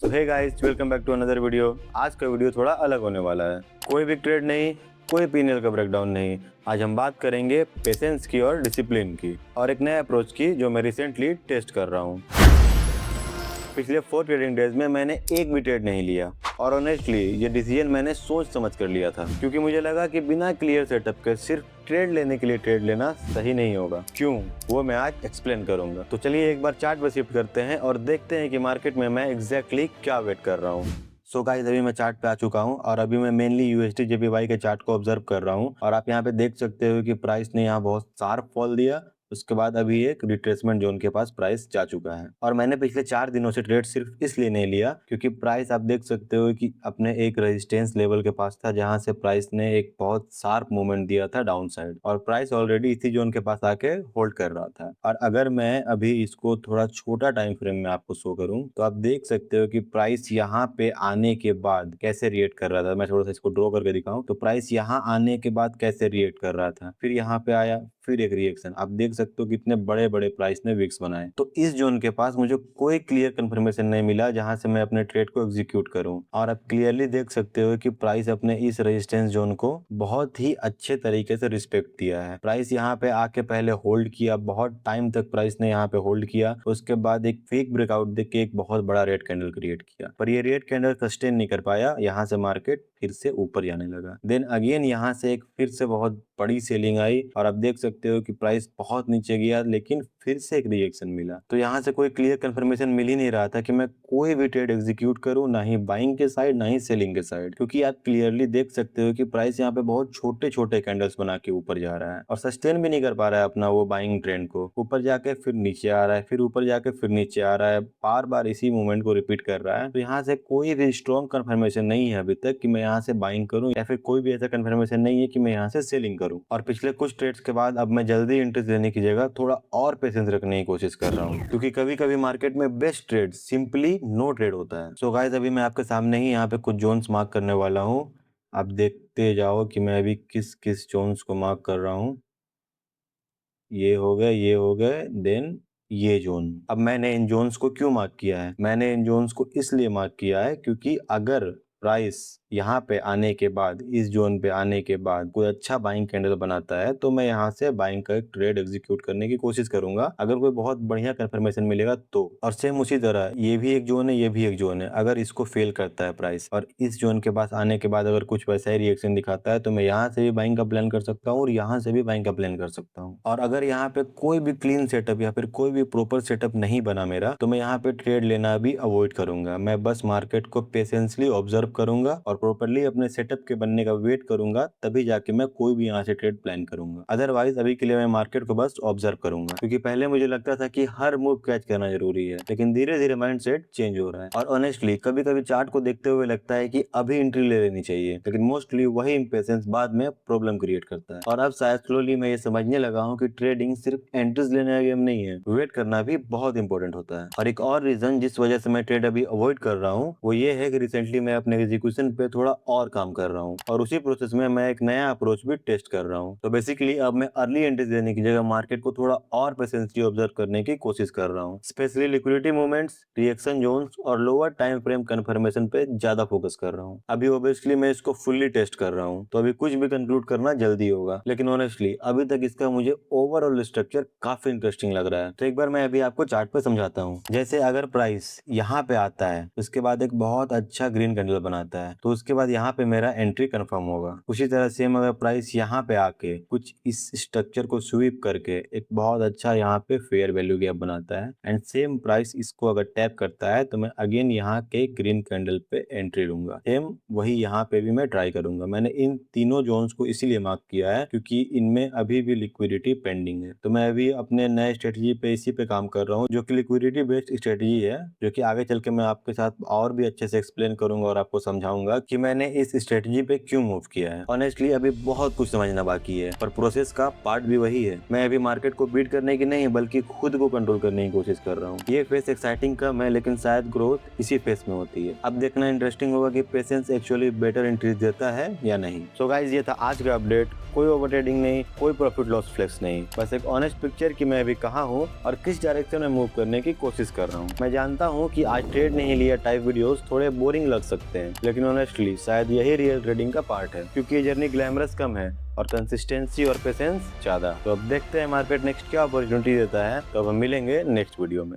So hey guys, welcome back to another video. आज का video थोड़ा अलग होने वाला है। कोई भी ट्रेड नहीं, कोई पीएनएल का ब्रेकडाउन नहीं। आज हम बात करेंगे पेशेंस की और डिसिप्लिन की और एक नए अप्रोच की जो मैं रिसेंटली टेस्ट कर रहा हूँ। पिछले 4 ट्रेडिंग डेज में मैंने एक भी ट्रेड नहीं लिया और ऑनेस्टली ये डिसीजन मैंने सोच समझ कर लिया था, क्योंकि मुझे लगा कि बिना क्लियर सेटअप के सिर्फ ट्रेड लेने के लिए ट्रेड लेना सही नहीं होगा। क्यों, वो मैं आज एक्सप्लेन करूंगा। तो चलिए एक बार चार्ट पर शिफ्ट करते हैं और देखते हैं कि मार्केट में मैं एग्जैक्टली क्या वेट कर रहा हूँ। सो गाइस, अभी मैं चार्ट पे आ चुका हूँ और अभी मैं मेनली यूएसडी जेपीवाई के चार्ट को ऑब्जर्व कर रहा हूँ और आप यहाँ पे देख सकते हो कि प्राइस ने यहाँ बहुत शार्प फॉल दिया। उसके बाद अभी एक रिट्रेसमेंट जोन के पास प्राइस जा चुका है और मैंने पिछले 4 दिनों से ट्रेड सिर्फ इसलिए नहीं लिया क्योंकि प्राइस आप देख सकते हो कि अपने एक रेजिस्टेंस लेवल के पास था, जहां से प्राइस ने एक बहुत शार्प मूवमेंट दिया था डाउन साइड और प्राइस ऑलरेडी इसी जोन के पास आके होल्ड कर रहा था। और अगर मैं अभी इसको थोड़ा छोटा टाइम फ्रेम में आपको शो करूं तो आप देख सकते हो कि प्राइस यहाँ पे आने के बाद कैसे रिएक्ट कर रहा था। मैं थोड़ा सा इसको ड्रॉ करके दिखाऊं तो प्राइस यहाँ आने के बाद कैसे रिएक्ट कर रहा था, फिर यहाँ पे आया, फिर एक रिएक्शन। आप देख सकते हो कितने बड़े बड़े प्राइस ने विक्स बनाए। तो इस जोन के पास मुझे कोई क्लियर कंफर्मेशन नहीं मिला जहां से मैं अपने ट्रेड को एग्जीक्यूट करूं और आप क्लियरली देख सकते हो कि प्राइस अपने इस रेजिस्टेंस जोन को बहुत ही अच्छे तरीके से रिस्पेक्ट दिया है। प्राइस यहाँ पे आके पहले होल्ड किया, बहुत टाइम तक प्राइस ने यहाँ पे होल्ड किया। उसके बाद एक फेक ब्रेकआउट देख के एक बहुत बड़ा रेड कैंडल क्रिएट किया, पर ये रेड कैंडल सस्टेन नहीं कर पाया। यहाँ से मार्केट फिर से ऊपर जाने लगा। देन अगेन यहाँ से एक फिर से बहुत बड़ी सेलिंग आई और आप देख सकते हो कि प्राइस बहुत नीचे गया, लेकिन फिर से एक रिएक्शन मिला। तो यहाँ से कोई क्लियर कंफर्मेशन मिल ही नहीं रहा था कि मैं कोई भी ट्रेड एग्जीक्यूट करूं, ना ही बाइंग के साइड ना ही सेलिंग के साइड, क्योंकि आप क्लियरली देख सकते हो कि प्राइस यहाँ पे बहुत छोटे छोटे कैंडल्स बना के ऊपर जा रहा है और सस्टेन भी नहीं कर पा रहा है अपना वो बाइंग ट्रेंड को। ऊपर जाके फिर नीचे आ रहा है, फिर ऊपर जाके फिर नीचे आ रहा है, बार बार इसी मूवमेंट को रिपीट कर रहा है। तो यहाँ से कोई भी स्ट्रॉन्ग कंफर्मेशन नहीं है अभी तक कि मैं यहाँ से बाइंग करूं, या फिर कोई भी ऐसा कंफर्मेशन नहीं है कि मैं यहाँ से सेलिंग करूं। और पिछले कुछ ट्रेड्स के बाद अब मैं जल्दी इंटरेस्ट लेने की जगह थोड़ा और पेशेंस रखने की कोशिश कर रहा हूँ, क्योंकि कभी कभी मार्केट में best trade simply no trade होता है। सो गाइस, अभी मैं आपके सामने ही यहाँ पे कुछ जोन्स मार्क करने वाला हूँ। आप देखते जाओ कि मैं अभी किस किस जोन्स को मार्क कर रहा हूँ। ये हो गए, ये हो गए, देन ये जोन। अब मैंने इन जोन्स को क्यों मार्क किया है? मैंने इन जोन्स को इसलिए मार्क किया है क्योंकि अगर प्राइस यहाँ पे आने के बाद, इस जोन पे आने के बाद कोई अच्छा बाइंग कैंडल बनाता है तो मैं यहाँ से बाइंग का एक ट्रेड एग्जीक्यूट करने की कोशिश करूंगा, अगर कोई बहुत बढ़िया कंफर्मेशन मिलेगा तो। और सेम उसी तरह ये भी एक जोन है, ये भी एक जोन है। अगर इसको फेल करता है प्राइस और इस जोन के पास आने के बाद अगर कुछ वैसा ही रिएक्शन दिखाता है तो मैं यहाँ से भी बाइंग का प्लान कर सकता हूँ और यहाँ से भी बाइंग का प्लान कर सकता हूँ। और अगर यहाँ पे कोई भी क्लीन सेटअप या फिर कोई भी प्रॉपर सेटअप नहीं बना मेरा, तो मैं यहाँ पे ट्रेड लेना भी अवॉइड करूंगा। मैं बस मार्केट को पेशेंसली ऑब्जर्व करूंगा और प्रॉपर्ली अपने सेटअप के बनने का वेट करूंगा, तभी जाके मैं कोई भी यहाँ से ट्रेड प्लान करूंगा। अदरवाइज अभी के लिए मैं मार्केट को बस ऑब्जर्व करूंगा, क्योंकि पहले मुझे लगता था कि हर मूव कैच करना जरूरी है, लेकिन धीरे धीरे माइंडसेट चेंज हो रहा है। और ऑनेस्टली कभी कभी चार्ट को देखते हुए लगता है कि अभी एंट्री ले लेनी चाहिए, लेकिन मोस्टली वही इंपेशेंस बाद में प्रॉब्लम क्रिएट करता है। और अब शायद स्लोली मैं ये समझने लगा हूँ कि ट्रेडिंग सिर्फ एंट्रीज लेने का गेम नहीं है, वेट करना भी बहुत इंपॉर्टेंट होता है। और एक और रीजन जिस वजह से मैं ट्रेड अभी अवॉइड कर रहा हूँ वो ये है कि रिसेंटली मैं अपने एग्जीक्यूशन पे थोड़ा और काम कर रहा हूँ और उसी प्रोसेस में मैं एक नया अप्रोच भी टेस्ट कर रहा हूँ। तो बेसिकली अब मैं अर्ली एंट्रीज देने की जगह मार्केट को थोड़ा और पेशेंसली ऑब्जर्व करने की कोशिश कर रहा हूँ। Specially liquidity movements, reaction zones और लोअर टाइम फ्रेम कंफर्मेशन पे ज्यादा फोकस कर रहा हूँ। अभी ऑब्वियसली मैं इसको फुल्ली टेस्ट कर रहा हूँ, तो अभी कुछ भी कंक्लूड करना जल्दी होगा, लेकिन ऑनेस्टली अभी तक इसका मुझे ओवरऑल स्ट्रक्चर काफी इंटरेस्टिंग लग रहा है। तो एक बार मैं अभी आपको चार्ट पे समझाता हूँ। जैसे अगर प्राइस यहाँ पे आता है, उसके बाद एक बहुत अच्छा ग्रीन कैंडल बनाता है, तो उसके बाद यहाँ पे मेरा एंट्री कंफर्म होगा। उसी तरह सेम अगर प्राइस यहाँ पे आके कुछ इस स्ट्रक्चर को स्वीप करके एक बहुत अच्छा यहाँ पे फेयर वैल्यू गैप बनाता है एंड सेम प्राइस इसको अगर टैप करता है, तो मैं अगेन यहाँ के ग्रीन कैंडल पे एंट्री लूंगा। सेम वही यहाँ पे भी मैं ट्राई करूंगा। मैंने इन तीनों जोन्स को इसीलिए मार्क किया है क्योंकि इनमें अभी भी लिक्विडिटी पेंडिंग है। तो मैं अभी अपने नए स्ट्रेटजी पे इसी पे काम कर रहा हूँ, जो कि लिक्विडिटी बेस्ड स्ट्रेटजी है, जो कि आगे चल के मैं आपके साथ और भी अच्छे से एक्सप्लेन करूंगा और आपको समझाऊंगा कि मैंने इस स्ट्रेटजी पे क्यों मूव किया है। ऑनेस्टली अभी बहुत कुछ समझना बाकी है, पर प्रोसेस का पार्ट भी वही है। मैं अभी मार्केट को बीट करने की नहीं बल्कि खुद को कंट्रोल करने की कोशिश कर रहा हूँ। ये फेस एक्साइटिंग कम है, लेकिन शायद ग्रोथ इसी फेस में होती है। अब देखना इंटरेस्टिंग होगा कि पेशेंस एक्चुअली बेटर इंक्रीज देता है या नहीं। सो गाइस, ये था आज का अपडेट। कोई ओवर ट्रेडिंग नहीं, कोई प्रॉफिट लॉस फ्लेक्स नहीं, बस एक ऑनेस्ट पिक्चर कि मैं अभी कहाँ हूँ और किस डायरेक्शन में मूव करने की कोशिश कर रहा हूँ। मैं जानता हूँ कि आज ट्रेड नहीं लिया टाइप वीडियोस थोड़े बोरिंग लग सकते हैं, लेकिन ऑनेस्टली शायद यही रियल ट्रेडिंग का पार्ट है, क्योंकि ये जर्नी ग्लैमरस कम है और कंसिस्टेंसी और पेशेंस ज्यादा। तो अब देखते हैं मार्केट नेक्स्ट क्या अपॉर्चुनिटी देता है। तो अब हम मिलेंगे नेक्स्ट वीडियो में।